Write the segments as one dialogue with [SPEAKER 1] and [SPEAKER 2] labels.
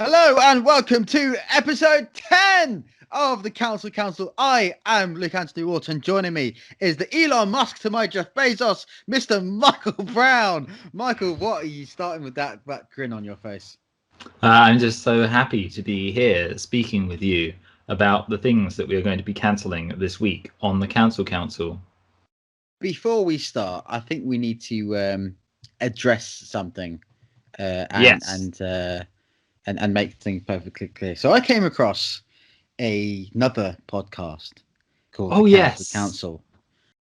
[SPEAKER 1] Hello and welcome to episode 10 of the Council. I am Luke Anthony Wharton. Joining me is the Elon Musk to my Jeff Bezos, Mr. Michael Brown. Michael, what are you starting with that grin on your face?
[SPEAKER 2] I'm just so happy to be here speaking with you about the things that we are going to be cancelling this week on the Council.
[SPEAKER 1] Before we start, I think we need to address something and make things perfectly clear. So I came across another podcast called Council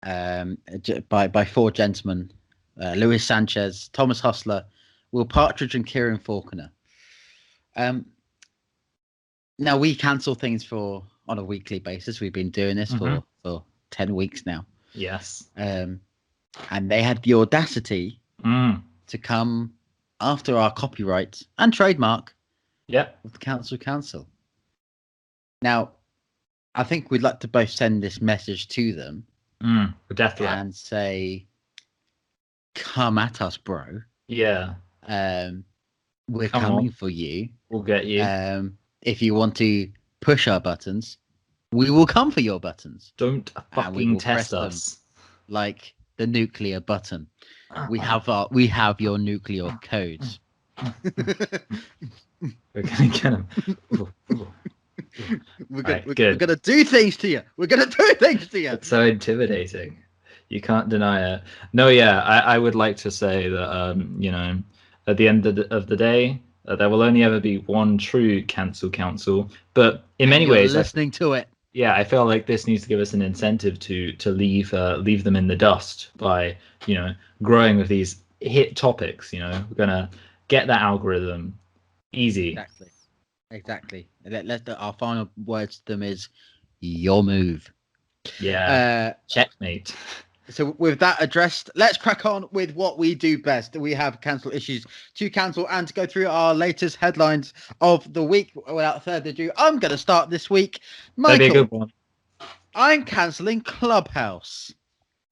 [SPEAKER 1] by four gentlemen, Luis Sanchez, Thomas Hustler, Will Partridge, and Kieran Faulconer. Now we cancel things on a weekly basis. We've been doing this for 10 weeks now.
[SPEAKER 2] Yes.
[SPEAKER 1] And they had the audacity to come after our copyright and trademark of the Council. Now, I think we'd like to both send this message to them and say, come at us, bro.
[SPEAKER 2] Yeah.
[SPEAKER 1] We're coming for you.
[SPEAKER 2] We'll get you.
[SPEAKER 1] If you want to push our buttons, we will come for your buttons.
[SPEAKER 2] Don't fucking test us.
[SPEAKER 1] Like the nuclear button. We have your nuclear codes.
[SPEAKER 2] We're gonna get them.
[SPEAKER 1] We're gonna do things to you.
[SPEAKER 2] It's so intimidating. You can't deny it. No, yeah, I would like to say that at the end of the day, there will only ever be one true council. But in many ways,
[SPEAKER 1] listening to it.
[SPEAKER 2] Yeah, I feel like this needs to give us an incentive to leave them in the dust by growing with these hit topics. We're gonna get that algorithm easy.
[SPEAKER 1] Exactly. Our final words to them is your move.
[SPEAKER 2] Yeah. Checkmate.
[SPEAKER 1] So with that addressed, let's crack on with what we do best. We have cancel issues to cancel and to go through our latest headlines of the week. Without further ado, I'm going to start this week. Michael,
[SPEAKER 2] that'd be a good one.
[SPEAKER 1] I'm cancelling Clubhouse.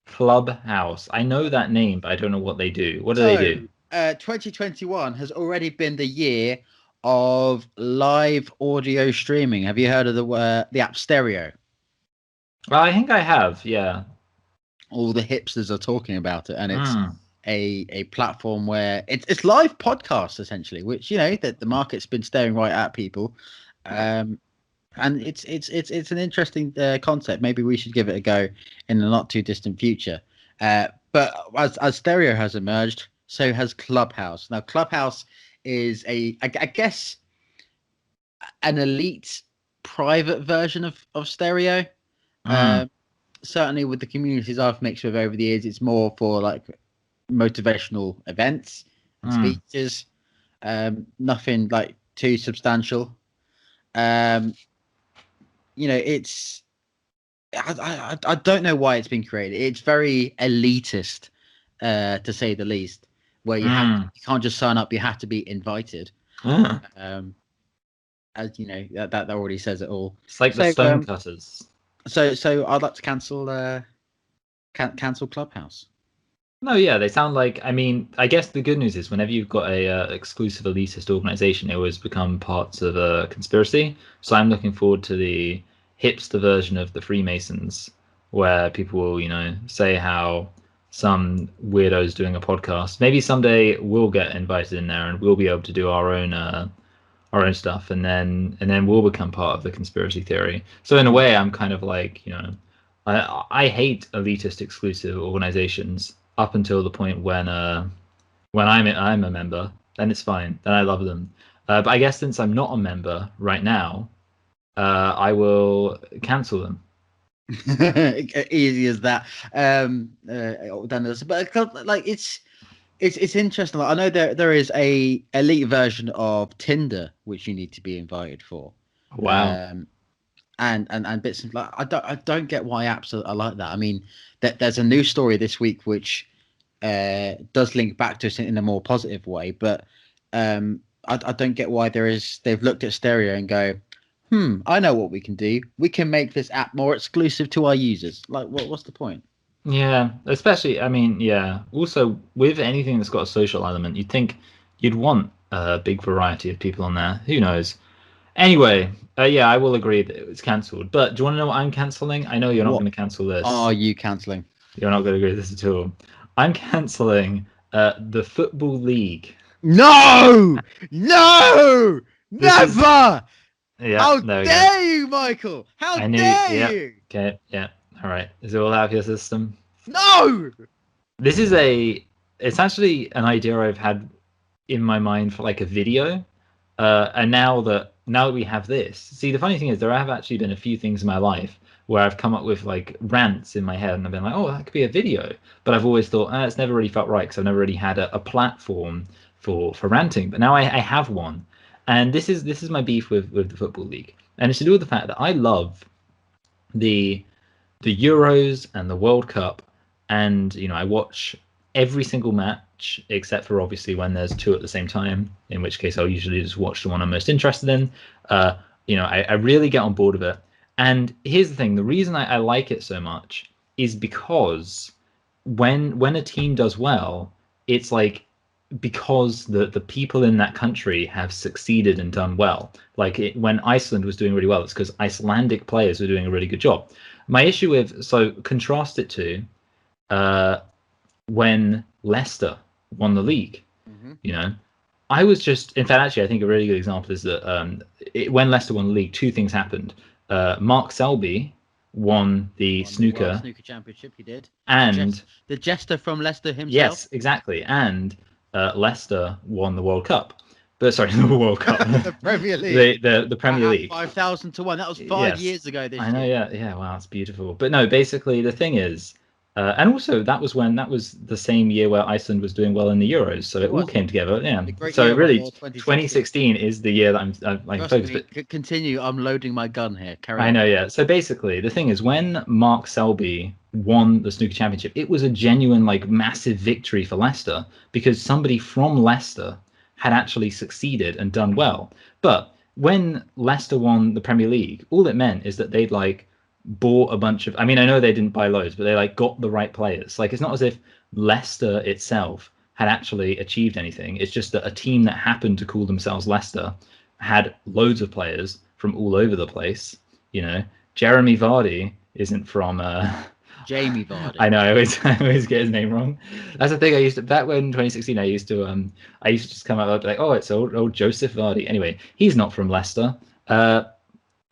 [SPEAKER 2] Clubhouse. I know that name, but I don't know what they do. What do they do?
[SPEAKER 1] 2021 has already been the year of live audio streaming. Have you heard of the app Stereo?
[SPEAKER 2] Well, I think I have, yeah.
[SPEAKER 1] All the hipsters are talking about it, and it's a platform where it's live podcasts essentially, which that the market's been staring right at people, and it's an interesting concept. Maybe we should give it a go in the not too distant future. But as Stereo has emerged, so has Clubhouse. Now, Clubhouse is I guess an elite private version of Stereo. Certainly with the communities I've mixed with over the years, it's more for like motivational events and speeches. Nothing like too substantial. It's I don't know why it's been created. It's very elitist, to say the least. Where you can't just sign up; you have to be invited. As that already says it all.
[SPEAKER 2] It's like the Stonecutters.
[SPEAKER 1] So I'd like to cancel Clubhouse.
[SPEAKER 2] No, yeah, they sound like. I mean, I guess the good news is whenever you've got a exclusive elitist organization, it always become parts of a conspiracy. So I'm looking forward to the hipster version of the Freemasons, where people will, say how some weirdos doing a podcast. Maybe someday we'll get invited in there and we'll be able to do our own stuff, and then we'll become part of the conspiracy theory. So in a way, I'm kind of like, I hate elitist exclusive organizations up until the point when I'm a member. Then it's fine. Then I love them. But I guess since I'm not a member right now, I will cancel them.
[SPEAKER 1] Easy as that. But like it's interesting. Like, I know there is a elite version of Tinder which you need to be invited for.
[SPEAKER 2] Wow.
[SPEAKER 1] And bits of like I don't get why apps are like that. I mean, there's a new story this week which does link back to us in a more positive way, but I don't get why they've looked at Stereo and go, I know what we can do. We can make this app more exclusive to our users. Like, what's the point?
[SPEAKER 2] Yeah, especially, I mean, yeah. Also, with anything that's got a social element, you'd think you'd want big variety of people on there. Who knows? Anyway, yeah, I will agree that it was cancelled. But do you want to know what I'm cancelling? I know you're not going to cancel this.
[SPEAKER 1] Are you cancelling?
[SPEAKER 2] You're not going to agree with this at all. I'm cancelling the Football League.
[SPEAKER 1] No! No! Never! How dare you, Michael? How dare you?
[SPEAKER 2] Okay, yeah. All right. Is it all out of your system?
[SPEAKER 1] No!
[SPEAKER 2] This is it's actually an idea I've had in my mind for like a video. And now that we have this, see, the funny thing is there have actually been a few things in my life where I've come up with like rants in my head and I've been like, oh, that could be a video. But I've always thought, it's never really felt right because I've never really had a platform for ranting. But now I have one. And this is my beef with the Football League. And it's to do with the fact that I love the Euros and the World Cup. And, I watch every single match except for obviously when there's two at the same time, in which case I'll usually just watch the one I'm most interested in. I really get on board with it. And here's the thing, the reason I like it so much is because when a team does well, it's like because the people in that country have succeeded and done well. Like when Iceland was doing really well, it's because Icelandic players were doing a really good job. My issue with, so contrast it to when Leicester won the league. I was just, in fact, actually, I think a really good example is that when Leicester won the league, two things happened. Mark Selby won the snooker
[SPEAKER 1] championship. He did,
[SPEAKER 2] and
[SPEAKER 1] the jester from Leicester himself.
[SPEAKER 2] Yes, exactly, and Leicester won the World Cup. But sorry, the World Cup,
[SPEAKER 1] the Premier League,
[SPEAKER 2] the Premier League,
[SPEAKER 1] 5,000 to 1. That was 5 years ago.
[SPEAKER 2] I know, yeah. Wow, it's beautiful. But no, basically, the thing is. And also, that was the same year where Iceland was doing well in the Euros, so it all came together. Yeah. So really, 2016 is the year that I'm focused. But
[SPEAKER 1] continue. I'm loading my gun here. Carry on.
[SPEAKER 2] I know, yeah. So basically, the thing is, when Mark Selby won the snooker championship, it was a genuine, like, massive victory for Leicester because somebody from Leicester had actually succeeded and done well. But when Leicester won the Premier League, all it meant is that they'd bought a bunch of, I mean, I know they didn't buy loads, but they got the right players. Like, it's not as if Leicester itself had actually achieved anything. It's just that a team that happened to call themselves Leicester had loads of players from all over the place. Jeremy Vardy isn't from
[SPEAKER 1] Jamie Vardy.
[SPEAKER 2] I know, I always get his name wrong. That's the thing. I used to, back when 2016, I used to just come out and be like, oh, it's old Joseph Vardy. Anyway, he's not from Leicester.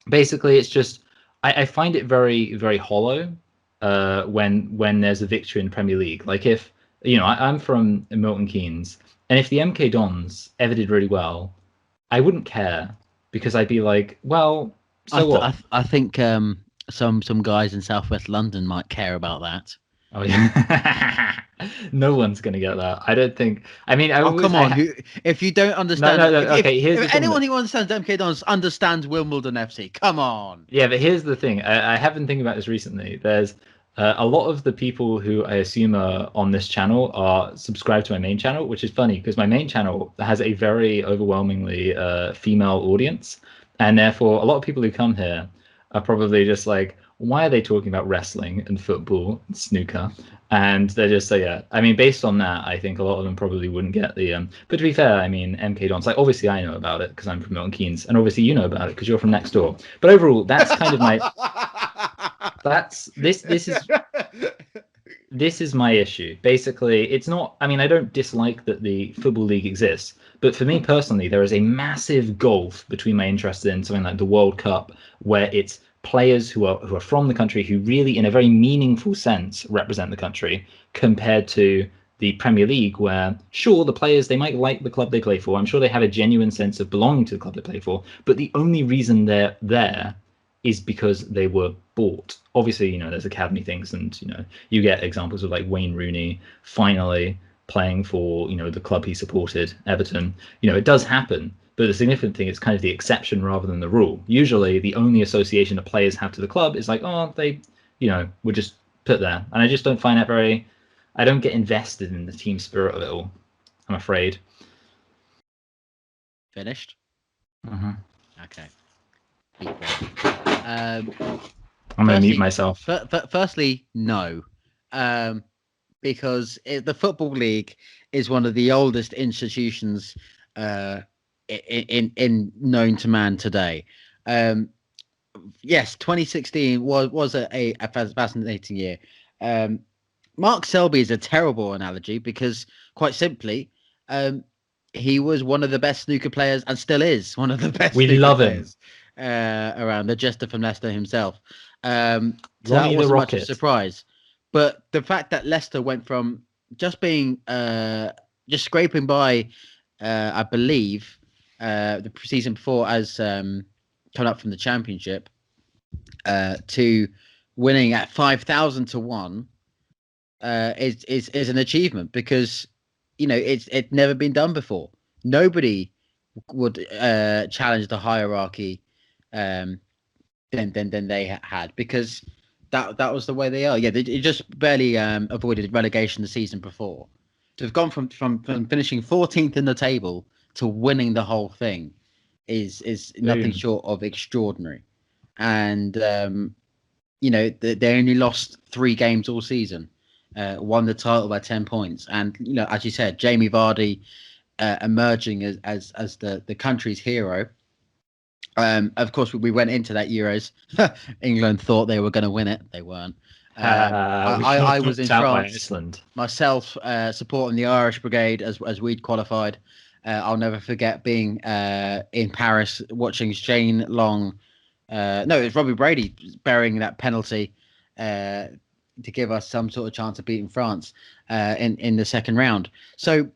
[SPEAKER 2] Basically, it's just I find it very, very hollow when there's a victory in the Premier League. Like if, I'm from Milton Keynes, and if the MK Dons ever did really well, I wouldn't care because I'd be like, well, so what?
[SPEAKER 1] I think some guys in Southwest London might care about that.
[SPEAKER 2] Oh yeah. No one's gonna get that. I don't think. I mean,
[SPEAKER 1] come on. If you don't understand,
[SPEAKER 2] no. Okay,
[SPEAKER 1] if anyone who understands MK Dons understands Wimbledon FC. Come on.
[SPEAKER 2] Yeah, but here's the thing. I have been thinking about this recently. There's a lot of the people who I assume are on this channel are subscribed to my main channel, which is funny because my main channel has a very overwhelmingly female audience, and therefore a lot of people who come here are probably just like, why are they talking about wrestling and football and snooker? And they're just yeah. I mean, based on that, I think a lot of them probably wouldn't get the. But to be fair, I mean, MK Dons, like, obviously I know about it because I'm from Milton Keynes, and obviously you know about it because you're from next door. But overall, that's kind of my. This is my issue. Basically, it's not. I mean, I don't dislike that the Football League exists, but for me personally, there is a massive gulf between my interest in something like the World Cup, where it's players who are from the country who really, in a very meaningful sense, represent the country, compared to the Premier League, where sure, the players, they might like the club they play for. I'm sure they have a genuine sense of belonging to the club they play for, but the only reason they're there is because they were bought. Obviously, there's academy things, and you get examples of like Wayne Rooney finally playing for the club he supported, Everton. It does happen. But the significant thing is kind of the exception rather than the rule. Usually, the only association that players have to the club is like, oh, they, were just put there. And I just don't find that very. I don't get invested in the team spirit of it all, I'm afraid.
[SPEAKER 1] Finished?
[SPEAKER 2] Mm-hmm.
[SPEAKER 1] Okay.
[SPEAKER 2] I'm going to mute myself.
[SPEAKER 1] Firstly, no. Because the Football League is one of the oldest institutions in known to man today. Yes, 2016 was a fascinating year. Mark Selby is a terrible analogy because, quite simply, he was one of the best snooker players and still is one of the best
[SPEAKER 2] we
[SPEAKER 1] snooker
[SPEAKER 2] love
[SPEAKER 1] players around. The jester from Leicester himself. So
[SPEAKER 2] Ronnie
[SPEAKER 1] that wasn't
[SPEAKER 2] the
[SPEAKER 1] much of a
[SPEAKER 2] Rocket.
[SPEAKER 1] surprise. But the fact that Leicester went from just being just scraping by, I believe, the season before as coming up from the Championship, to winning at 5,000 to 1 is an achievement because it's never been done before. Nobody would challenge the hierarchy than they had because that was the way they are. Yeah, they just barely avoided relegation the season before. To have gone from finishing 14th in the table to winning the whole thing is nothing short of extraordinary. And they only lost 3 games all season, won the title by 10 points, and as you said, Jamie Vardy emerging as the country's hero. Of course, we went into that Euros. England thought they were going to win it. They weren't. I was in France myself, supporting the Irish Brigade as we'd qualified. I'll never forget being in Paris watching Shane Long. No, it was Robbie Brady burying that penalty to give us some sort of chance of beating France in the second round. So,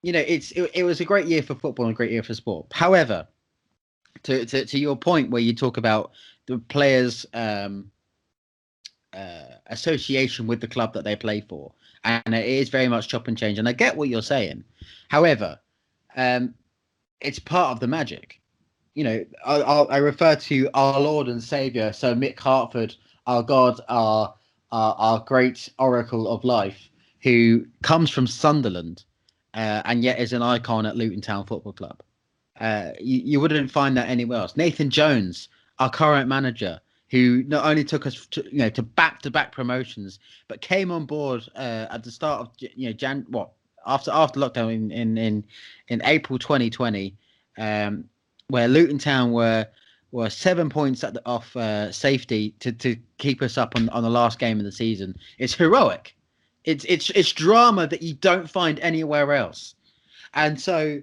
[SPEAKER 1] it was a great year for football and a great year for sport. However, to your point where you talk about the players' association with the club that they play for, and it is very much chop and change, and I get what you're saying. However, it's part of the magic. I refer to our Lord and Savior, Sir Mick Hartford, our God, our great oracle of life, who comes from Sunderland, and yet is an icon at Luton Town Football Club. You wouldn't find that anywhere else. Nathan Jones, our current manager, who not only took us to back-to-back promotions, but came on board at the start of after lockdown in April 2020, where Luton Town were 7 points off safety to keep us up on the last game of the season. It's heroic. It's drama that you don't find anywhere else. And so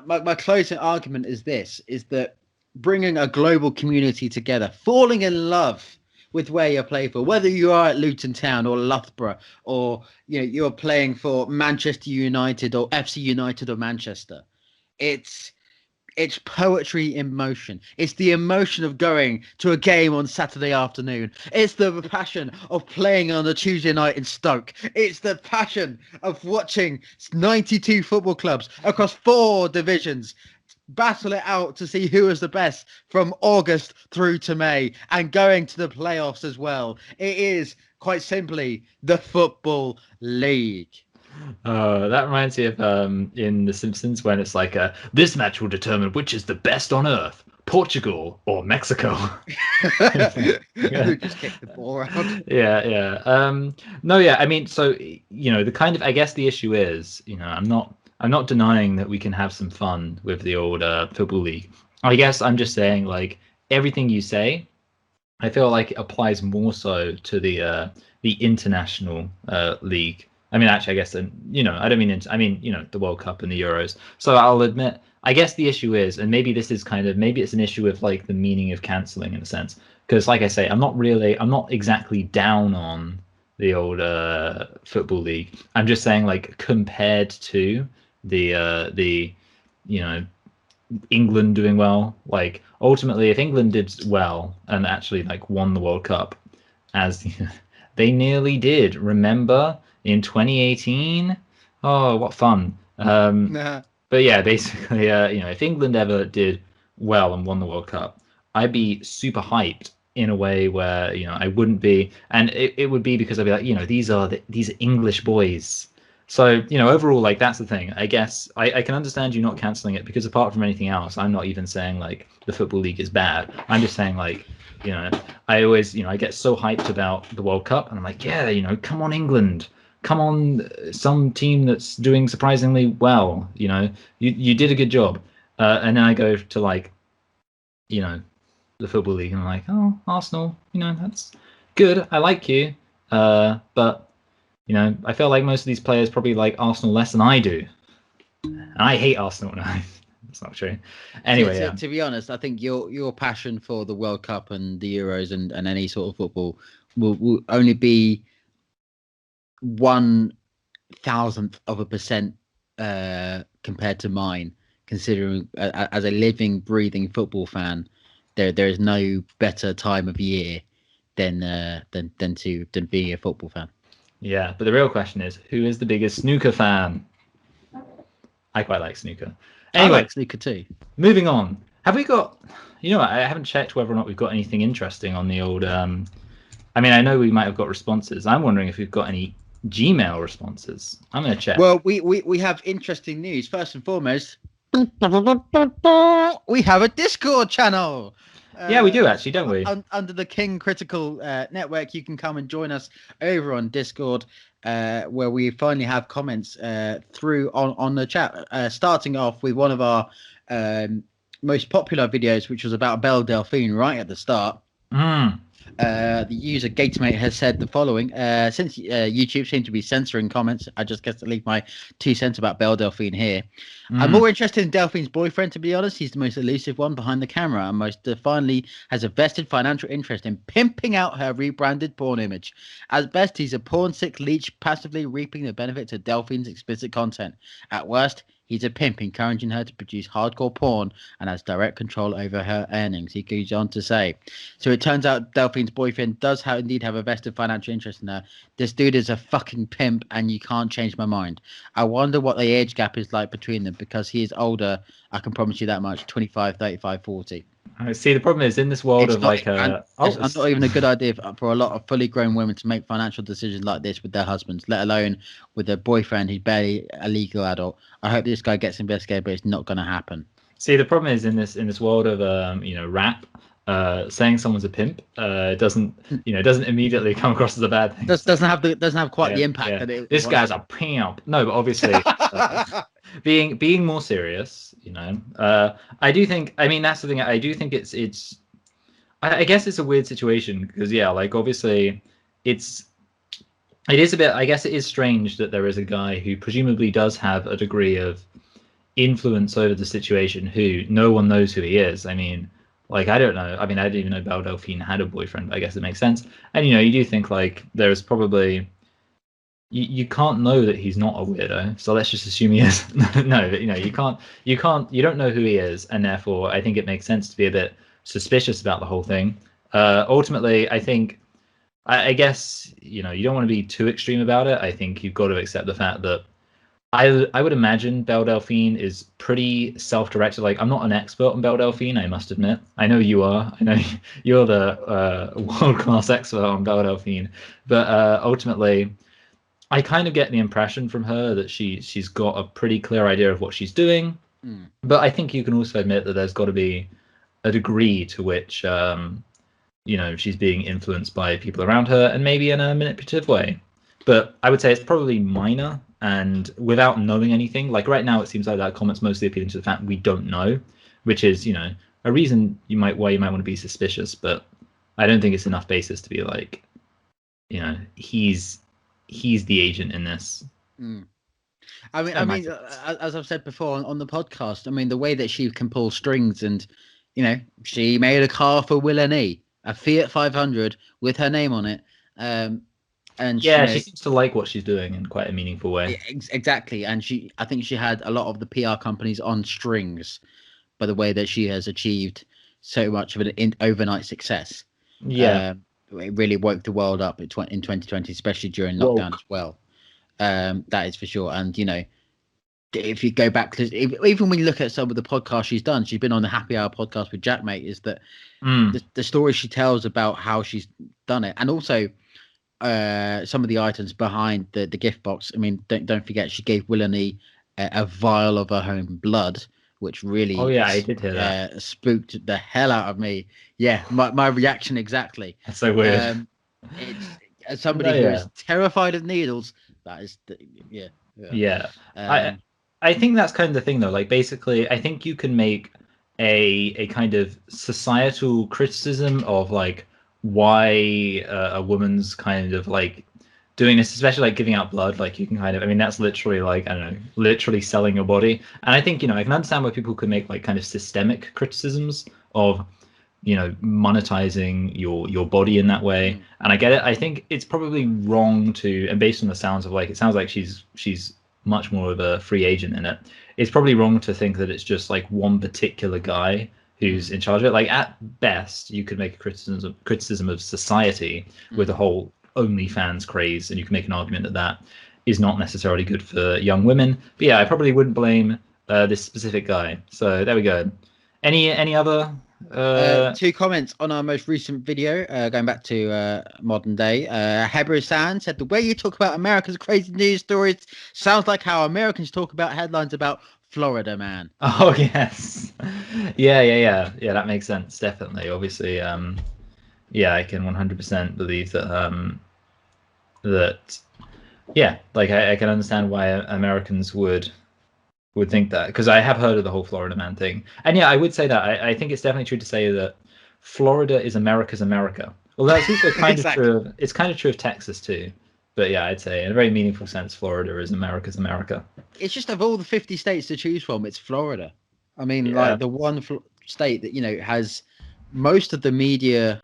[SPEAKER 1] my closing argument is that bringing a global community together, falling in love with where you play for, whether you are at Luton Town or Loughborough, or you're playing for Manchester United or FC United or Manchester, it's poetry in motion. It's the emotion of going to a game on Saturday afternoon. It's the passion of playing on a Tuesday night in Stoke. It's the passion of watching 92 football clubs across 4 divisions battle it out to see who is the best from August through to May, and going to the playoffs as well. It is quite simply the Football League.
[SPEAKER 2] That reminds me of in The Simpsons when it's like this match will determine which is the best on earth, Portugal or Mexico.
[SPEAKER 1] Just kick the ball around.
[SPEAKER 2] Yeah. No, yeah. I mean, so the kind of, I guess the issue is, I'm not denying that we can have some fun with the old Football League. I guess I'm just saying, like, everything you say, I feel like it applies more so to the international league. I mean, actually, I guess, I don't mean, the World Cup and the Euros. So I'll admit, I guess the issue is, and maybe this is maybe it's an issue with like the meaning of cancelling in a sense. Because like I say, I'm not exactly down on the old Football League. I'm just saying, like, compared to the England doing well, like, ultimately, if England did well and actually like won the World Cup, as they nearly did, remember, in 2018. Oh, what fun. But yeah, basically, if England ever did well and won the World Cup, I'd be super hyped in a way where, I wouldn't be, and it would be because I'd be like, these are English boys. So, overall, like, that's the thing. I guess I can understand you not cancelling it, because apart from anything else, I'm not even saying like the Football League is bad. I'm just saying, like, I always, I get so hyped about the World Cup, and I'm like, yeah, come on, England, come on, some team that's doing surprisingly well. You did a good job. And then I go to like, the Football League, and I'm like, oh, Arsenal, that's good. I like you. But, I feel like most of these players probably like Arsenal less than I do. And I hate Arsenal. No, that's not true. Anyway,
[SPEAKER 1] to be honest, I think your passion for the World Cup and the Euros and any sort of football will only be 1,000% compared to mine. Considering as a living, breathing football fan, there is no better time of year than being a football fan.
[SPEAKER 2] Yeah, but the real question is, who is the biggest snooker fan? I quite like snooker. Anyway,
[SPEAKER 1] I like snooker too.
[SPEAKER 2] Moving on. Have we got? I haven't checked whether or not we've got anything interesting on the old. I know we might have got responses. I'm wondering if we've got any Gmail responses. I'm going to check.
[SPEAKER 1] Well, we have interesting news. First and foremost, we have a Discord channel.
[SPEAKER 2] Yeah, we do actually, don't we?
[SPEAKER 1] Under the King Critical Network, you can come and join us over on Discord, where we finally have comments through on the chat. Starting off with one of our most popular videos, which was about Belle Delphine right at the start. The user Gatemate has said the following: since YouTube seems to be censoring comments, I just get to leave my 2 cents about Belle Delphine here. I'm more interested in Delphine's boyfriend, to be honest. He's the most elusive one behind the camera, and most definitely has a vested financial interest in pimping out her rebranded porn image. At best, he's a porn-sick leech, passively reaping the benefits of Delphine's explicit content. At worst, he's a pimp, encouraging her to produce hardcore porn and has direct control over her earnings. He goes on to say, so it turns out Delphine's boyfriend does indeed have a vested financial interest in her. This dude is a fucking pimp, and you can't change my mind. I wonder what the age gap is like between them, because he is older, I can promise you that much, 25, 35, 40.
[SPEAKER 2] I see. The problem is, in this world
[SPEAKER 1] it's
[SPEAKER 2] of
[SPEAKER 1] not,
[SPEAKER 2] it's
[SPEAKER 1] not even a good idea for a lot of fully grown women to make financial decisions like this with their husbands, let alone with a boyfriend who's barely a legal adult. I hope this guy gets investigated, but it's not going to happen.
[SPEAKER 2] See, the problem is in this world of rap, saying someone's a pimp doesn't immediately come across as a bad thing.
[SPEAKER 1] Doesn't have quite the impact that it.
[SPEAKER 2] This guy's a pimp. No, but obviously, being more serious, I do think. I mean, that's the thing. I do think it's. I guess it's a weird situation because obviously, it is a bit. I guess it is strange that there is a guy who presumably does have a degree of influence over the situation who no one knows who he is. I mean, I don't know. I mean, I didn't even know Belle Delphine had a boyfriend, but I guess it makes sense. And, you do think there's probably, you can't know that he's not a weirdo. So let's just assume he is. No, you don't know who he is. And therefore, I think it makes sense to be a bit suspicious about the whole thing. Ultimately, I think, I guess, you don't want to be too extreme about it. I think you've got to accept the fact that I would imagine Belle Delphine is pretty self-directed. I'm not an expert on Belle Delphine, I must admit. I know you are. I know you're the world-class expert on Belle Delphine. But ultimately, I kind of get the impression from her that she's got a pretty clear idea of what she's doing. But I think you can also admit that there's got to be a degree to which, she's being influenced by people around her and maybe in a manipulative way. But I would say it's probably minor. And without knowing anything, right now, it seems like that comment's mostly appealing to the fact we don't know, which is, a reason why you might want to be suspicious. But I don't think it's enough basis to be he's the agent in this.
[SPEAKER 1] I mean, as I've said before on the podcast, I mean, the way that she can pull strings and, she made a car for Will&E, a Fiat 500 with her name on it. And
[SPEAKER 2] she seems to like what she's doing in quite a meaningful way.
[SPEAKER 1] Exactly, and I think she had a lot of the PR companies on strings by the way that she has achieved so much of an overnight success.
[SPEAKER 2] Yeah,
[SPEAKER 1] it really woke the world up in 2020, especially during lockdown as well. That is for sure. And if you go back to even when you look at some of the podcasts she's done, she's been on the Happy Hour podcast with Jackmate. Is that the story she tells about how she's done it, and also. Some of the items behind the gift box. I mean, don't forget she gave Will&E a vial of her own blood, which really
[SPEAKER 2] I did hear that.
[SPEAKER 1] Spooked the hell out of me. Yeah, my reaction exactly.
[SPEAKER 2] That's so weird.
[SPEAKER 1] As somebody who is terrified of needles, That is, yeah.
[SPEAKER 2] Yeah. I think that's kind of the thing, though. Like, basically, I think you can make a kind of societal criticism of like why a woman's kind of like doing this, especially like giving out blood. Like, you can kind of, I mean, that's literally like, I don't know, literally selling your body. And I think, I can understand why people could make like kind of systemic criticisms of monetizing your body in that way. And I get it. I think it's probably wrong to, and based on the sounds of like, it sounds like she's much more of a free agent in it. It's probably wrong to think that it's just like one particular guy who's in charge of it. Like, at best, you could make a criticism of society with the whole OnlyFans craze, and you can make an argument that is not necessarily good for young women. But yeah, I probably wouldn't blame this specific guy. So there we go. Any other
[SPEAKER 1] 2 comments on our most recent video, going back to modern day. Hebrew San said, the way you talk about America's crazy news stories sounds like how Americans talk about headlines about Florida man.
[SPEAKER 2] Oh yes. Yeah, that makes sense, definitely. Obviously, yeah, I can 100% believe that yeah, like I can understand why Americans would think that, because I have heard of the whole Florida man thing. And yeah, I would say that I think it's definitely true to say that Florida is America's America. Although it's also kind of true. It's kind of true of Texas too. But yeah, I'd say in a very meaningful sense, Florida is America's America.
[SPEAKER 1] It's just, of all the 50 states to choose from, it's Florida. I mean, like the one state that has most of the media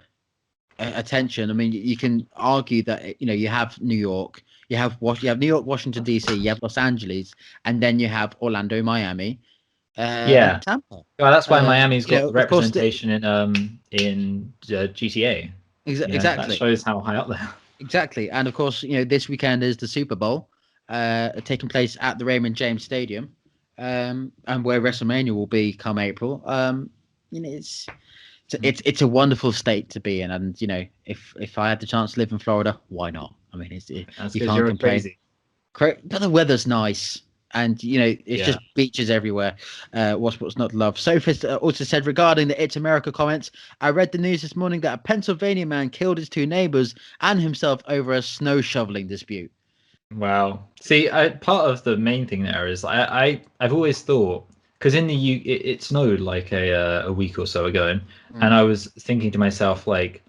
[SPEAKER 1] attention. I mean, you can argue that you have New York. You have New York, Washington D.C. You have Los Angeles, and then you have Orlando, Miami, and Tampa.
[SPEAKER 2] Well, that's why Miami's got representation in GTA.
[SPEAKER 1] Exactly.
[SPEAKER 2] That shows how high up they are.
[SPEAKER 1] Exactly, and of course, this weekend is the Super Bowl, taking place at the Raymond James Stadium, and where WrestleMania will be come April. It's a wonderful state to be in, and if I had the chance to live in Florida, why not? I mean, you can't complain. Crazy. But the weather's nice, and it's just beaches everywhere. What's not to love? Sophist also said regarding the "It's America" comments, I read the news this morning that a Pennsylvania man killed his 2 neighbors and himself over a snow shoveling dispute.
[SPEAKER 2] Wow. See, part of the main thing there is I've always thought, because in the it snowed like a week or so ago, and I was thinking to myself, like,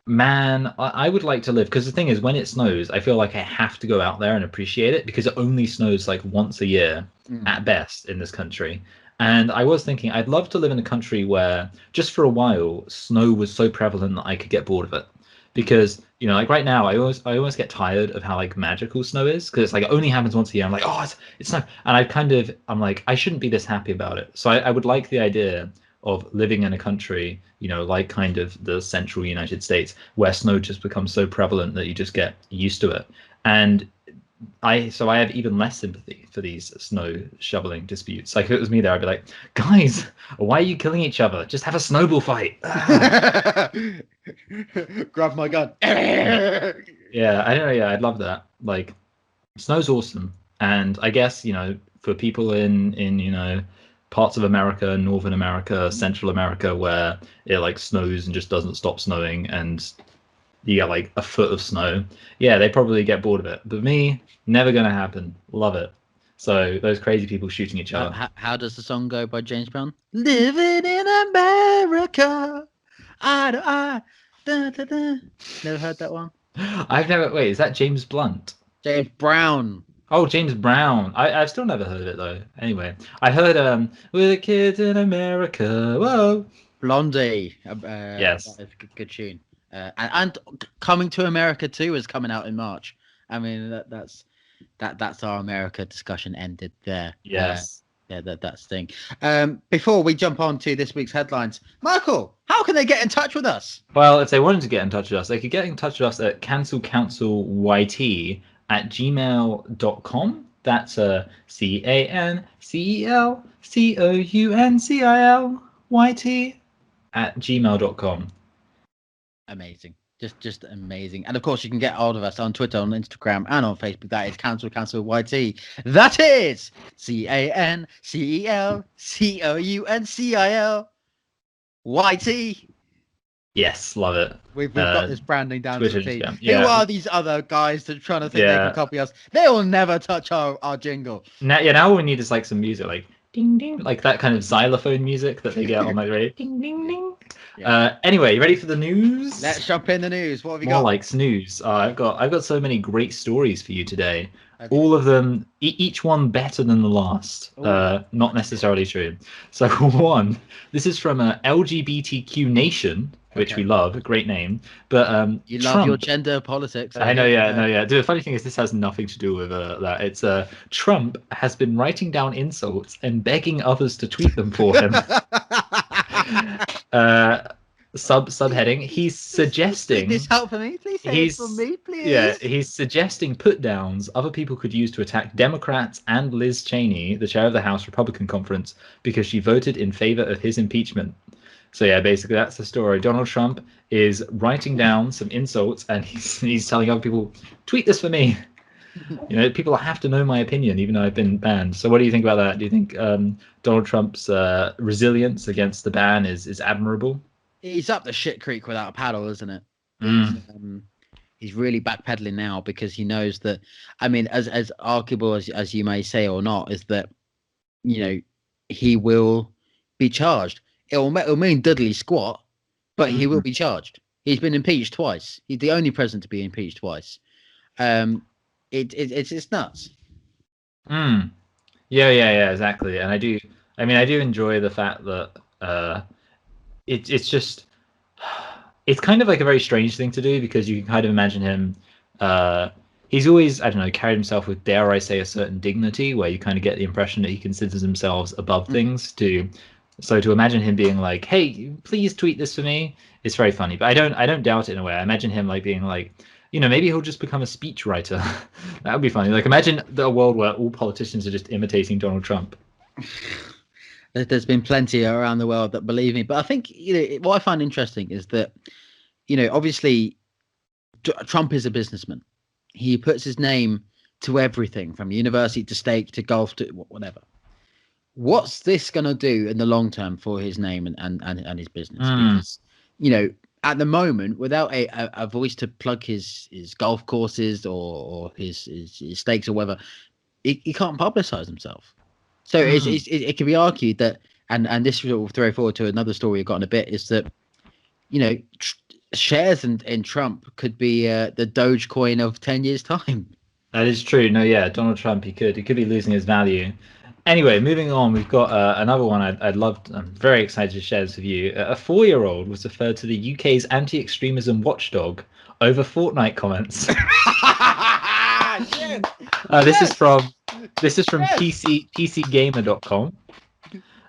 [SPEAKER 2] man, I would like to live, because the thing is, when it snows, I feel like I have to go out there and appreciate it, because it only snows like once a year at best in this country. And I was thinking, I'd love to live in a country where just for a while snow was so prevalent that I could get bored of it. Because like right now, I always get tired of how like magical snow is, because it's like it only happens once a year. I'm like, oh, it's snow, and I'm like, I shouldn't be this happy about it. So I would like the idea of living in a country, like kind of the central United States, where snow just becomes so prevalent that you just get used to it. And I have even less sympathy for these snow shoveling disputes. Like, if it was me there, I'd be like, guys, why are you killing each other? Just have a snowball fight.
[SPEAKER 1] Grab my gun.
[SPEAKER 2] Yeah, I don't know. Yeah, I'd love that. Like, snow's awesome. And I guess, for people in parts of America, Northern America, Central America, where it like snows and just doesn't stop snowing, and you get like a foot of snow, yeah, they probably get bored of it. But me, never gonna happen. Love it. So those crazy people shooting each other.
[SPEAKER 1] How does the song go by James Brown? Living in America, eye to eye. Da, da, da. Never heard that one?
[SPEAKER 2] Wait, is that James Blunt?
[SPEAKER 1] James Brown.
[SPEAKER 2] Oh, James Brown. I've still never heard of it though. Anyway, I heard "We're the Kids in America." Whoa.
[SPEAKER 1] Blondie.
[SPEAKER 2] Yes.
[SPEAKER 1] That is a good tune. And Coming to America too is coming out in March. I mean, that's our America discussion ended there.
[SPEAKER 2] Yes.
[SPEAKER 1] That's the thing. Before we jump on to this week's headlines, Michael, how can they get in touch with us?
[SPEAKER 2] Well, if they wanted to get in touch with us, they could get in touch with us at cancelcouncilYT@gmail.com. That's CANCELCOUNCILYT@gmail.com.
[SPEAKER 1] Amazing. Just amazing. And of course, you can get hold of us on Twitter, on Instagram, and on Facebook. That is CancelCouncilYT. That is CANCELCOUNCILYT.
[SPEAKER 2] Yes, love it.
[SPEAKER 1] We've got this branding down
[SPEAKER 2] Twitter,
[SPEAKER 1] to the T.
[SPEAKER 2] yeah.
[SPEAKER 1] Who are these other guys that are trying to think they can copy us? They will never touch our jingle.
[SPEAKER 2] Now all we need is like some music, like ding ding, like that kind of xylophone music that they get on the radio. Ding ding ding. Yeah. Anyway, you ready for the news?
[SPEAKER 1] Let's jump in the news. What have you
[SPEAKER 2] got? More
[SPEAKER 1] got?
[SPEAKER 2] like snooze. I've got so many great stories for you today. Okay. All of them, each one better than the last. Not necessarily true. So one, this is from LGBTQ Nation, which we love, a great name. But
[SPEAKER 1] you love your gender politics.
[SPEAKER 2] I know, yeah. The funny thing is, this has nothing to do with that. It's Trump has been writing down insults and begging others to tweet them for him. Subheading, he's suggesting
[SPEAKER 1] this help for me, please. Say for me, please.
[SPEAKER 2] Yeah, he's suggesting put downs other people could use to attack Democrats and Liz Cheney, the chair of the House Republican Conference, because she voted in favor of his impeachment. So yeah, basically that's the story. Donald Trump is writing down some insults and he's telling other people, tweet this for me. People have to know my opinion, even though I've been banned. So what do you think about that? Do you think Donald Trump's resilience against the ban is admirable?
[SPEAKER 1] He's up the shit creek without a paddle, isn't it? He's really backpedaling now because he knows that. I mean, as arguable as you may say or not, is that he will be charged. It'll mean Dudley squat, but he will be charged. He's been impeached twice. He's the only president to be impeached twice. It's nuts.
[SPEAKER 2] Yeah, exactly. And I do enjoy the fact that it's kind of like a very strange thing to do, because you can kind of imagine him. He's always, I don't know, carried himself with, dare I say, a certain dignity, where you kind of get the impression that he considers himself above things. So to imagine him being like, "Hey, please tweet this for me," it's very funny. But I don't doubt it in a way. I imagine him like being like, maybe he'll just become a speechwriter. That would be funny. Like, imagine a world where all politicians are just imitating Donald Trump.
[SPEAKER 1] There's been plenty around the world that believe me, but I think what I find interesting is that obviously Trump is a businessman. He puts his name to everything, from university to steak to golf to whatever. What's this going to do in the long term for his name and his business? Because at the moment, without a voice to plug his golf courses or his stakes or whatever, he can't publicize himself. So it can be argued that, and this will throw forward to another story we've got in a bit, is that shares in Trump could be the Dogecoin of 10 years time.
[SPEAKER 2] That is true. No, yeah, Donald Trump, he could be losing his value. Anyway, moving on, we've got another one I'm very excited to share this with you. A 4-year-old was referred to the UK's anti-extremism watchdog over Fortnite comments. This is from PCGamer.com.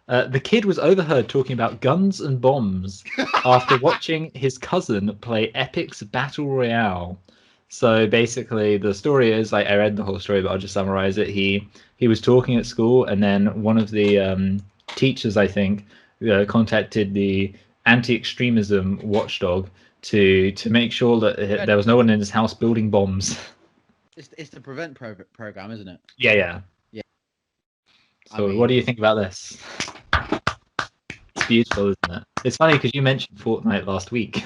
[SPEAKER 2] The kid was overheard talking about guns and bombs after watching his cousin play Epic's Battle Royale. So basically, the story is, I read the whole story, but I'll just summarize it. He was talking at school, and then one of the teachers, I think, contacted the anti-extremism watchdog to make sure that there was no one in his house building bombs.
[SPEAKER 1] It's the Prevent program, isn't it?
[SPEAKER 2] Yeah. So what do you think about this? It's beautiful, isn't it? It's funny because you mentioned Fortnite last week.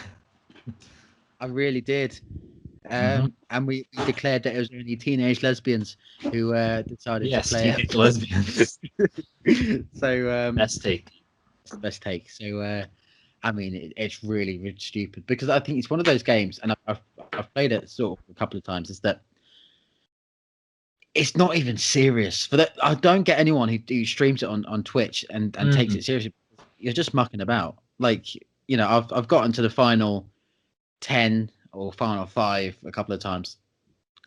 [SPEAKER 1] I really did. And we declared that it was only teenage lesbians who decided to play it.
[SPEAKER 2] Teenage lesbians.
[SPEAKER 1] So
[SPEAKER 2] best take.
[SPEAKER 1] It's the best take. So I mean, it's really, really stupid, because I think it's one of those games, and I've played it sort of a couple of times, is that it's not even serious. For that, I don't get anyone who streams it on Twitch and takes it seriously. You're just mucking about. Like, I've gotten to the final 10 or final 5 a couple of times.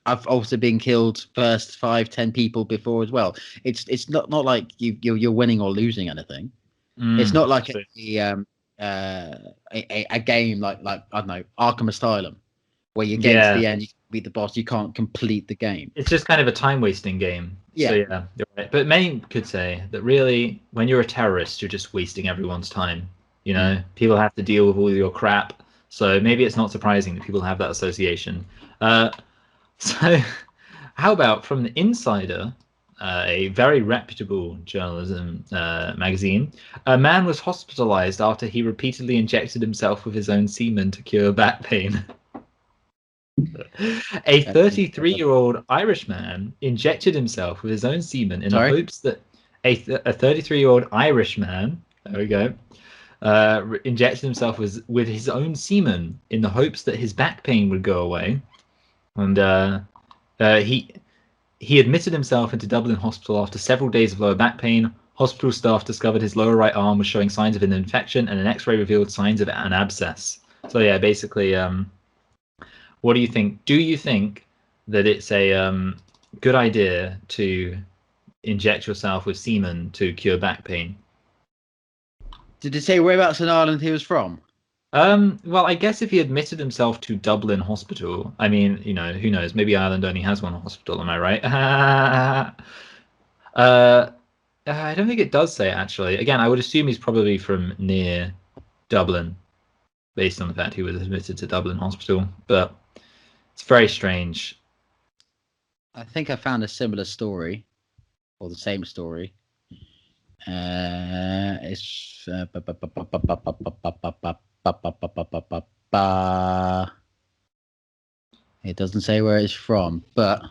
[SPEAKER 1] I've also been killed first 5-10 people before as well. It's not like you're winning or losing anything. It's not like a game like I don't know, Arkham Asylum, where you get to the end, you beat the boss, you can't complete the game.
[SPEAKER 2] It's just kind of a time wasting game.
[SPEAKER 1] Yeah.
[SPEAKER 2] So yeah, you're right. But many could say that really, when you're a terrorist, you're just wasting everyone's time. People have to deal with all your crap. So maybe it's not surprising that people have that association. So how about from the Insider? a very reputable journalism magazine. A man was hospitalized after he repeatedly injected himself with his own semen to cure back pain. A 33-year-old Irish man injected himself with his own semen in the hopes that a 33-year-old Irish man, there we go, injected himself with his own semen in the hopes that his back pain would go away. And he admitted himself into Dublin Hospital after several days of lower back pain. Hospital staff discovered his lower right arm was showing signs of an infection, and an X-ray revealed signs of an abscess. So yeah, basically, what do you think? Do you think that it's a good idea to inject yourself with semen to cure back pain?
[SPEAKER 1] Did it say whereabouts in Ireland he was from?
[SPEAKER 2] Well, I guess if he admitted himself to Dublin Hospital, I mean, who knows? Maybe Ireland only has one hospital. Am I right? I don't think it does say, actually. Again, I would assume he's probably from near Dublin, based on the fact he was admitted to Dublin Hospital. But it's very strange.
[SPEAKER 1] I think I found a similar story, or the same story. It's it doesn't say where it's from, but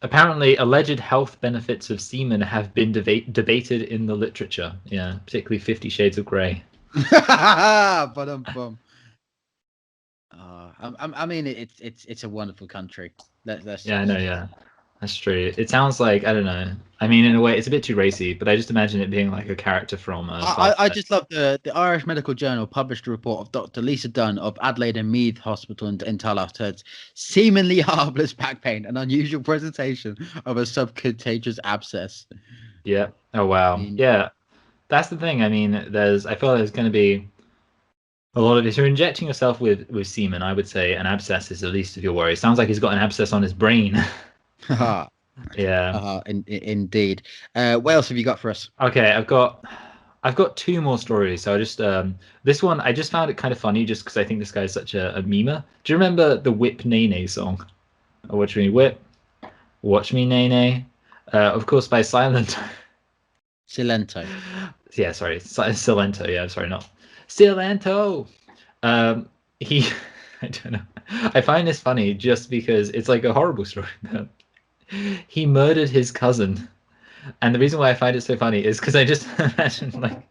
[SPEAKER 2] apparently alleged health benefits of semen have been debated in the literature. Yeah, particularly 50 Shades of Grey.
[SPEAKER 1] I mean, it's a wonderful country.
[SPEAKER 2] Yeah, I know. Yeah, that's true. It sounds like, I don't know. I mean, in a way, it's a bit too racy, but I just imagine it being like a character from.
[SPEAKER 1] I just love the Irish Medical Journal published a report of Dr. Lisa Dunn of Adelaide and Meath Hospital in Tallaght, seemingly harmless back pain, an unusual presentation of a subcutaneous abscess.
[SPEAKER 2] Yeah. Oh wow. Yeah, that's the thing. I mean, I feel like there's going to be a lot of it. If you're injecting yourself with semen, I would say an abscess is the least of your worries. Sounds like he's got an abscess on his brain. Yeah.
[SPEAKER 1] Indeed. What else have you got for us?
[SPEAKER 2] Okay, I've got two more stories. So I just this one I just found it kind of funny just because I think this guy's such a memer. Do you remember the Whip Nay Nay song? Watch me whip, watch me nay nay. Of course, by Silento. Yeah, sorry, Silento. Yeah, sorry, not Silento. He, I don't know. I find this funny just because it's like a horrible story. He murdered his cousin, and the reason why I find it so funny is because I just imagine like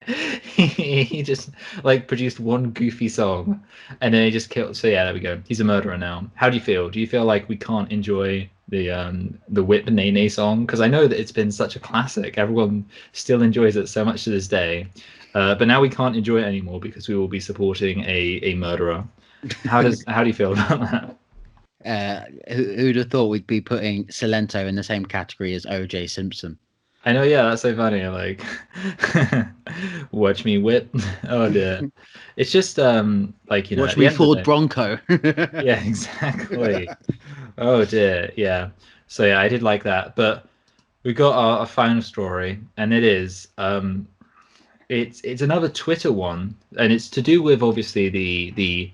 [SPEAKER 2] he just like produced one goofy song, and then he just killed. So yeah, there we go. He's a murderer now. How do you feel? Do you feel like we can't enjoy the Whip Nay Nay song? Because I know that it's been such a classic. Everyone still enjoys it so much to this day. But now we can't enjoy it anymore because we will be supporting a murderer. How do you feel about
[SPEAKER 1] that? Who'd have thought we'd be putting Silento in the same category as O.J. Simpson?
[SPEAKER 2] I know, yeah, that's so funny. Like, watch me whip. Oh dear, it's just like
[SPEAKER 1] watch me Ford Bronco.
[SPEAKER 2] Yeah, exactly. Oh dear, yeah. So yeah, I did like that, but we got our final story, and it is it's another Twitter one, and it's to do with obviously the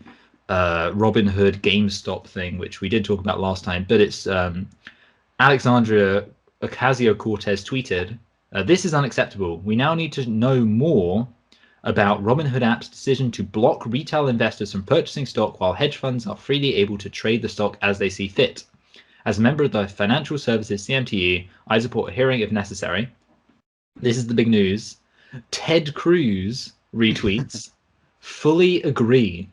[SPEAKER 2] Robinhood GameStop thing, which we did talk about last time. But it's Alexandria Ocasio-Cortez tweeted, "This is unacceptable. We now need to know more about Robinhood app's decision to block retail investors from purchasing stock while hedge funds are freely able to trade the stock as they see fit. As a member of the Financial Services CMTE, I support a hearing if necessary." This is the big news. Ted Cruz retweets, "Fully agree."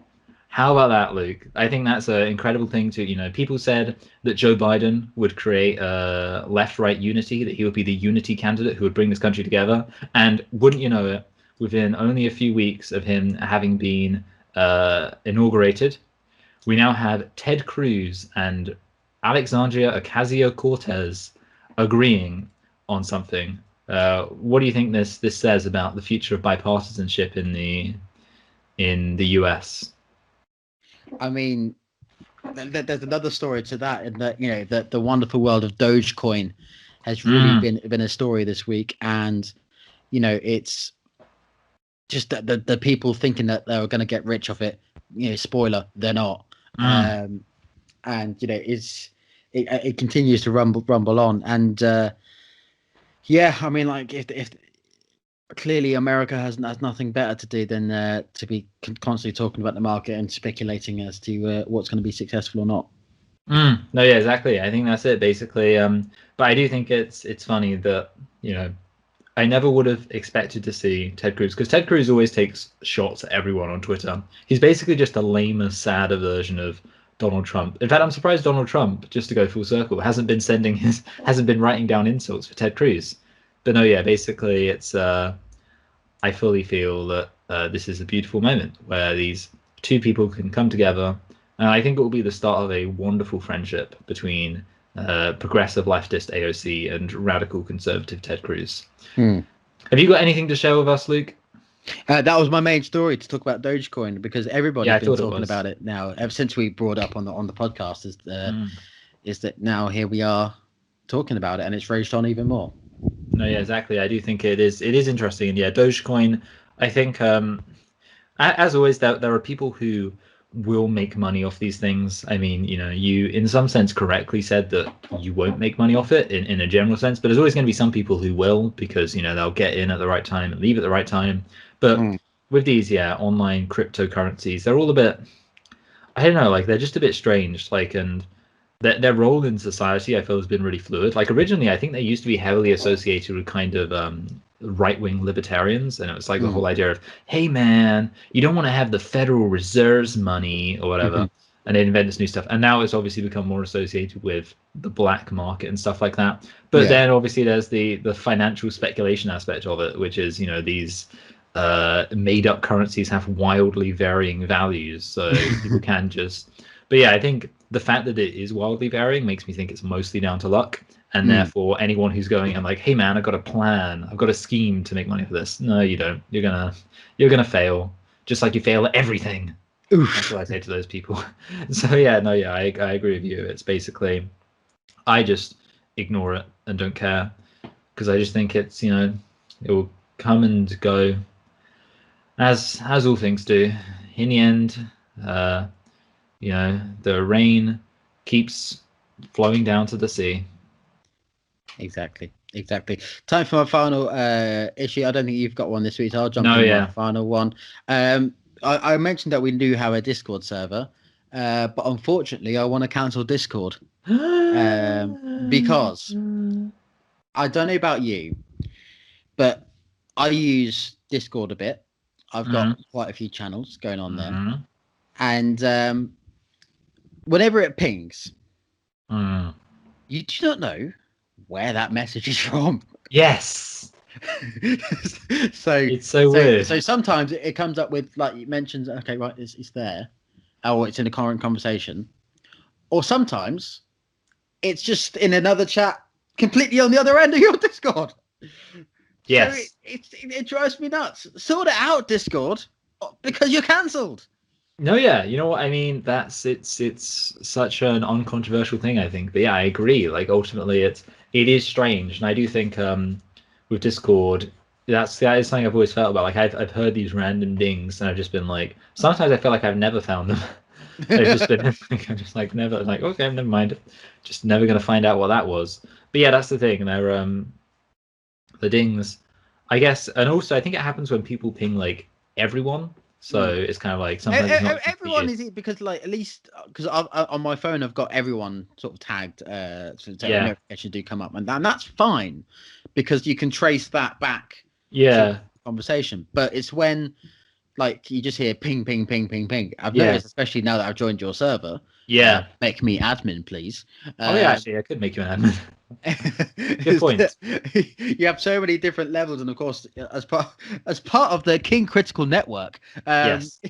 [SPEAKER 2] How about that, Luke? I think that's an incredible thing to, people said that Joe Biden would create a left-right unity, that he would be the unity candidate who would bring this country together. And wouldn't you know it, within only a few weeks of him having been inaugurated, we now have Ted Cruz and Alexandria Ocasio-Cortez agreeing on something. What do you think this says about the future of bipartisanship in the US?
[SPEAKER 1] I mean, there's another story to that, in that that the wonderful world of Dogecoin has really been a story this week, and it's just that the people thinking that they were going to get rich off it. Spoiler, they're not. And it's it continues to rumble on. And yeah, I mean, like if clearly America has nothing better to do than to be constantly talking about the market and speculating as to what's going to be successful or not.
[SPEAKER 2] No, yeah, exactly. I think that's it basically. But I do think it's funny that, you know, I never would have expected to see Ted Cruz, because Ted Cruz always takes shots at everyone on Twitter. He's basically just a lamer, sadder version of Donald Trump. In fact, I'm surprised Donald Trump, just to go full circle, hasn't been writing down insults for Ted Cruz. But no, yeah, basically it's I fully feel that this is a beautiful moment where these two people can come together. And I think it will be the start of a wonderful friendship between progressive leftist AOC and radical conservative Ted Cruz. Have you got anything to share with us, Luke?
[SPEAKER 1] That was my main story, to talk about Dogecoin, because everybody's been talking about it now ever since we brought up on the podcast. Is that now here we are talking about it, and it's raged on even more.
[SPEAKER 2] No, yeah, exactly. I do think it is interesting, and yeah, Dogecoin. I think, as always, there are people who will make money off these things. I mean, you know, you in some sense correctly said that you won't make money off it in a general sense, but there's always going to be some people who will, because, you know, they'll get in at the right time and leave at the right time. But with these, online cryptocurrencies, they're all a bit, I don't know, like they're just a bit strange, like, and their role in society, I feel, has been really fluid. Like originally, I think they used to be heavily associated with kind of right-wing libertarians, and it was like the whole idea of, hey man, you don't want to have the Federal Reserve's money or whatever, and they invent this new stuff. And now it's obviously become more associated with the black market and stuff like that. But then obviously there's the financial speculation aspect of it, which is, you know, these made-up currencies have wildly varying values, so people can just. But yeah, I think the fact that it is wildly varying makes me think it's mostly down to luck. And therefore, anyone who's going and like, hey man, I've got a plan, I've got a scheme to make money for this. No, you don't. You're gonna fail, just like you fail at everything. Oof. That's what I say to those people. So yeah, no, yeah, I agree with you. It's basically, I just ignore it and don't care, because I just think it's, you know, it will come and go, as all things do. In the end, you know, the rain keeps flowing down to the sea.
[SPEAKER 1] Exactly. Time for my final issue. I don't think you've got one this week, so I'll jump in my final one. I mentioned that we do have a Discord server, but unfortunately I want to cancel Discord because I don't know about you, but I use Discord a bit. I've got quite a few channels going on there, and whenever it pings, you do not know where that message is from.
[SPEAKER 2] Yes.
[SPEAKER 1] So
[SPEAKER 2] it's so weird.
[SPEAKER 1] So sometimes it comes up with, like, it mentions, okay, right, it's there, or it's in a current conversation, or sometimes it's just in another chat completely on the other end of your Discord.
[SPEAKER 2] Yes.
[SPEAKER 1] So it drives me nuts. Sort it out, Discord, because you're cancelled.
[SPEAKER 2] No, yeah, you know what I mean. It's such an uncontroversial thing, I think. But yeah, I agree. Like ultimately, it is strange, and I do think with Discord, that is something I've always felt about. Like I've heard these random dings, and I've just been like, sometimes I feel like I've never found them. I've just been, I'm just like never, like okay, never mind. Just never gonna find out what that was. But yeah, that's the thing. They're the dings, I guess, and also I think it happens when people ping like everyone. So it's kind of like sometimes it's not
[SPEAKER 1] everyone is it, because like at least because on my phone I've got everyone sort of tagged, so notifications do come up, and that's fine because you can trace that back.
[SPEAKER 2] Yeah,
[SPEAKER 1] conversation, but it's when like you just hear ping ping ping ping ping. I've noticed, especially now that I've joined your server.
[SPEAKER 2] Yeah,
[SPEAKER 1] make me admin, please.
[SPEAKER 2] Oh yeah, actually, I could make you an admin. Good point.
[SPEAKER 1] You have so many different levels, and of course, as part of the King Critical Network,
[SPEAKER 2] yes,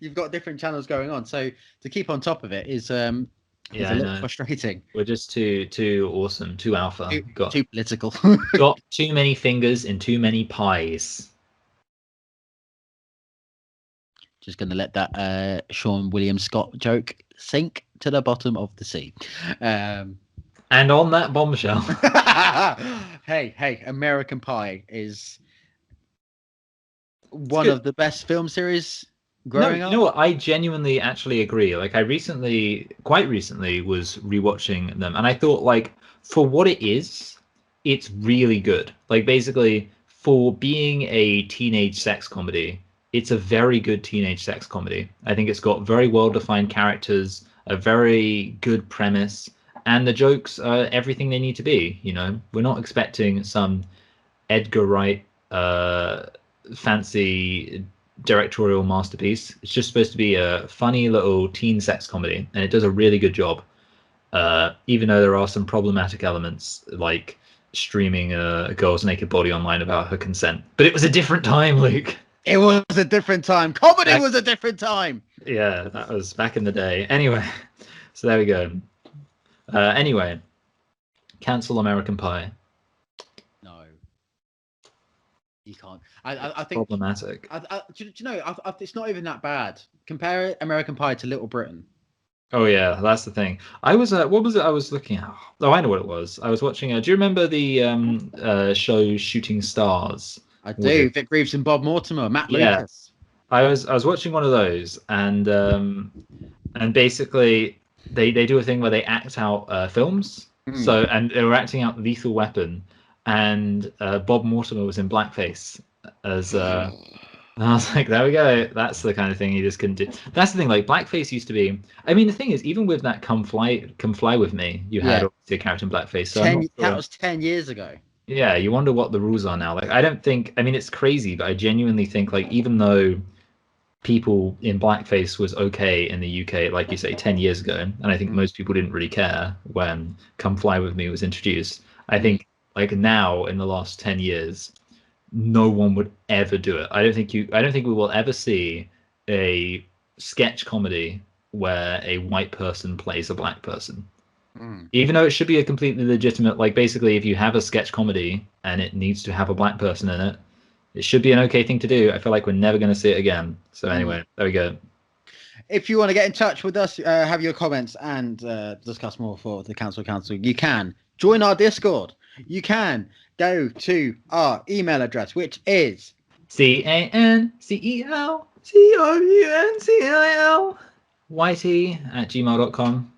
[SPEAKER 1] you've got different channels going on. So to keep on top of it is a little frustrating.
[SPEAKER 2] We're just too awesome, too alpha.
[SPEAKER 1] Too political.
[SPEAKER 2] Got too many fingers in too many pies.
[SPEAKER 1] Just going to let that Sean William Scott joke sink to the bottom of the sea.
[SPEAKER 2] And on that bombshell.
[SPEAKER 1] Hey, American Pie is one of the best film series growing
[SPEAKER 2] up?
[SPEAKER 1] You
[SPEAKER 2] know what? I genuinely actually agree. Like, quite recently, was rewatching them, and I thought, like, for what it is, it's really good. Like, basically, for being a teenage sex comedy, it's a very good teenage sex comedy. I think it's got very well-defined characters, a very good premise, and the jokes are everything they need to be. You know, we're not expecting some Edgar Wright fancy directorial masterpiece. It's just supposed to be a funny little teen sex comedy, and it does a really good job. Even though there are some problematic elements, like streaming a girl's naked body online without her consent. But it was a different time, Luke.
[SPEAKER 1] It was a different time. Comedy was a different time.
[SPEAKER 2] Yeah, that was back in the day. Anyway, so there we go. Anyway, cancel American Pie.
[SPEAKER 1] No, you can't. I think
[SPEAKER 2] problematic.
[SPEAKER 1] Do you know? It's not even that bad. Compare American Pie to Little Britain.
[SPEAKER 2] Oh yeah, that's the thing. I was what was it I was looking at? Oh, I know what it was. I was watching. Do you remember the show Shooting Stars?
[SPEAKER 1] I do. Vic Reeves and Bob Mortimer, Matt Lucas.
[SPEAKER 2] I was watching one of those, and basically they do a thing where they act out films. So, and they were acting out Lethal Weapon, and Bob Mortimer was in blackface as. And I was like, there we go. That's the kind of thing you just couldn't do. That's the thing. Like, blackface used to be. I mean, the thing is, even with that "Come Fly with Me," you had obviously a character in blackface. So
[SPEAKER 1] that was 10 years ago.
[SPEAKER 2] Yeah, you wonder what the rules are now. Like, I don't think. I mean, it's crazy, but I genuinely think, like, even though people in blackface was okay in the UK, like you say, 10 years ago, and I think most people didn't really care when "Come Fly with Me" was introduced. I think, like, now in the last 10 years. No one would ever do it. I don't think we will ever see a sketch comedy where a white person plays a black person. Even though it should be a completely legitimate, like, basically if you have a sketch comedy and it needs to have a black person in it, it should be an okay thing to do. I feel like we're never going to see it again. So anyway, there we go.
[SPEAKER 1] If you want to get in touch with us, have your comments and discuss more for the Council, you can join our Discord. You can go to our email address, which is
[SPEAKER 2] CANCELCOUNCIL YT@gmail.com.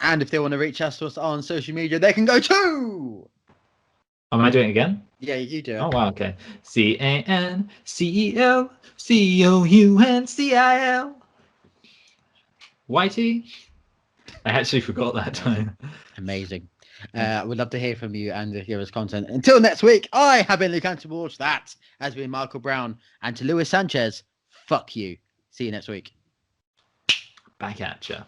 [SPEAKER 1] And if they want to reach us on social media, they can go to.
[SPEAKER 2] Am I doing it again?
[SPEAKER 1] Yeah, you do it.
[SPEAKER 2] Oh, wow, okay. CANCELCOUNCIL YT. I actually forgot that time.
[SPEAKER 1] Amazing. We'd love to hear from you and hear us content. Until next week, I have been Luke Antiwalsh. That has been Michael Brown. And to Luis Sanchez, fuck you. See you next week.
[SPEAKER 2] Back at ya.